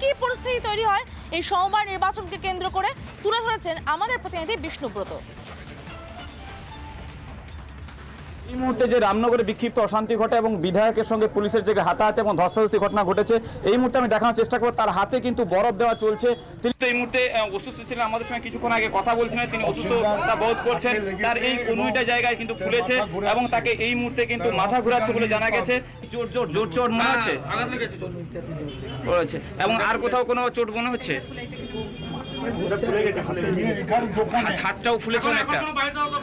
কি পরিস্থিতি তৈরি হয় এই সোমবার নির্বাচনকে কেন্দ্র করে তুলে ধরেছেন আমাদের প্রতিনিধি বিষ্ণুব্রত। এই মুহূর্তে যে রামনগরে বিক্ষিপ্ত অশান্তি ঘটে এবং বিধায়কের সঙ্গে পুলিশের যে হাতাহাতি এবং ধস্তাধস্তি ঘটনা ঘটেছে, এই মুহূর্তে আমি দেখানোর চেষ্টা করব তার হাতে কিন্তু বরফ দেওয়া চলছে। তিনি এই মুহূর্তে অসুস্থ ছিলেন, আমাদের সঙ্গে কিছুক্ষণ আগে কথা বলছিলেন, তিনি অসুস্থতা বোধ করছেন। তার এই কনুইটা জায়গায় কিন্তু ফুলেছে এবং তাকে এই মুহূর্তে কিন্তু মাথা ঘোরাচ্ছে বলে জানা গেছে। জোর চোট মনে হচ্ছে, এবং আর কোথাও কোনো চোট মনে হচ্ছে? হাতটাও ফুলেছে অনেকটা,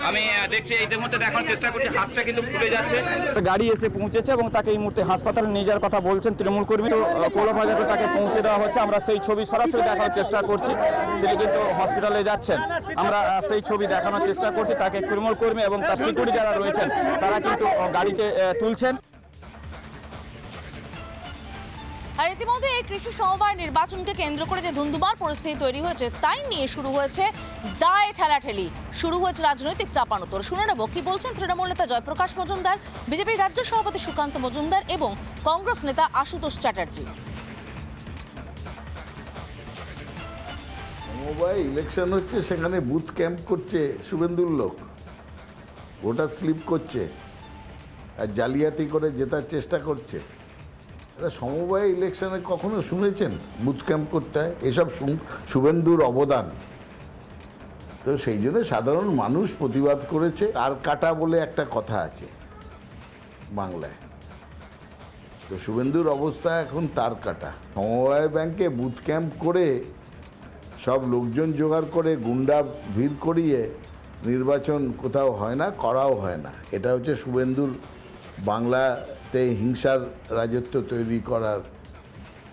আমি দেখছি এইটার মধ্যে দেখানোর চেষ্টা করছি, হাতটা কিন্তু ফুলে যাচ্ছে। গাড়ি এসে পৌঁছেছে এবং তাকে এই মুহূর্তে হাসপাতালে নিয়ে যাওয়ার কথা বলছেন তৃণমূল কর্মী। তো কৌলবাজারে তাকে পৌঁছে দেওয়া হচ্ছে, আমরা সেই ছবি সরাসরি দেখানোর চেষ্টা করছি। তিনি কিন্তু হসপিটালে যাচ্ছেন, আমরা সেই ছবি দেখানোর চেষ্টা করছি। তাকে তৃণমূল কর্মী এবং তার সিকিউরিটি যারা রয়েছেন তারা কিন্তু গাড়িতে তুলছেন। আর ইতিমধ্যে এই কৃষি সমবায় নির্বাচনকে কেন্দ্র করে যে ধুন্ধুমার পরিস্থিতি তৈরি হয়েছে তাই নিয়ে শুরু হয়েছে দায় ঠেলাঠেলি, শুরু হয়েছে রাজনৈতিক চাপানোতর। শুনে নেব কি বলছেন তৃণমূল নেতা জয়প্রকাশ মজুমদার, বিজেপির রাজ্য সভাপতি সুকান্ত মজুমদার এবং কংগ্রেস নেতা আশুতোষ চ্যাটার্জি। সমবায় ইলেকশন হচ্ছে, সেখানে বুথ ক্যাম্প করছে শুভেন্দুর লোক, ভোটার স্লিপ করছে আর জালিয়াতি করে জেতার চেষ্টা করছে। সমবায় ইলেকশনে কখনো শুনেছেন বুথ ক্যাম্প করতে হয়? এসব শুভেন্দুর অবদান। তো সেই জন্য সাধারণ মানুষ প্রতিবাদ করেছে। তার কাটা বলে একটা কথা আছে বাংলায়, তো শুভেন্দুর অবস্থা এখন তার কাটা। সমবায় ব্যাংকে বুথ ক্যাম্প করে সব লোকজন জোগাড় করে গুন্ডা ভিড় করিয়ে নির্বাচন কোথাও হয় না, করাও হয় না। এটা হচ্ছে শুভেন্দুর বাংলাতে হিংসার রাজত্ব তৈরি করার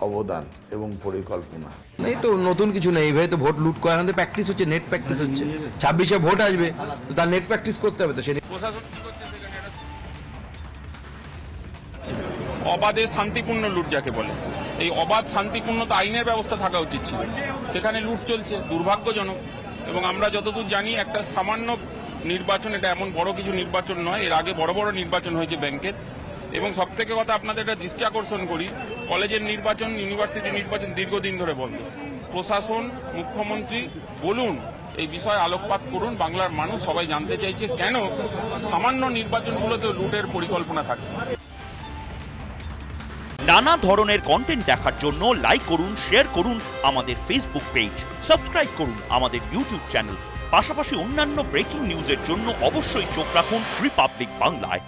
অবদান এবং পরিকল্পনা। এই তো নতুন কিছু নেই, এইভাবে তো ভোট লুট করা আমাদের প্র্যাকটিস হচ্ছে, নেট প্র্যাকটিস হচ্ছে। 26-এ ভোট আসবে, তো তার নেট প্র্যাকটিস করতে হবে। তো সেটা অবাধে শান্তিপূর্ণ লুট যাকে বলে, এই অবাধ শান্তিপূর্ণ তো আইনের ব্যবস্থা থাকা উচিত ছিল, সেখানে লুট চলছে, দুর্ভাগ্যজনক। এবং আমরা যতদূর জানি একটা সামান্য নির্বাচন, এটা এমন বড় কিছু নির্বাচন নয়, এর আগে বড় বড় নির্বাচন হয়েছে ব্যাংকের। এবং সবথেকে কথা আপনাদের একটা দৃষ্টি আকর্ষণ করি, কলেজের নির্বাচন, ইউনিভার্সিটি নির্বাচন দীর্ঘদিন ধরে বন্ধ। প্রশাসন, মুখ্যমন্ত্রী বলুন, এই বিষয়ে আলোকপাত করুন। বাংলার মানুষ সবাই জানতে চাইছে কেন সামান্য নির্বাচনগুলোতে লুটের পরিকল্পনা থাকে। নানা ধরনের কন্টেন্ট দেখার জন্য লাইক করুন, শেয়ার করুন আমাদের ফেসবুক পেজ, সাবস্ক্রাইব করুন আমাদের ইউটিউব চ্যানেল। পাশাপাশি অন্যান্য ব্রেকিং নিউজের জন্য অবশ্যই চোখ রাখুন রিপাবলিক বাংলায়।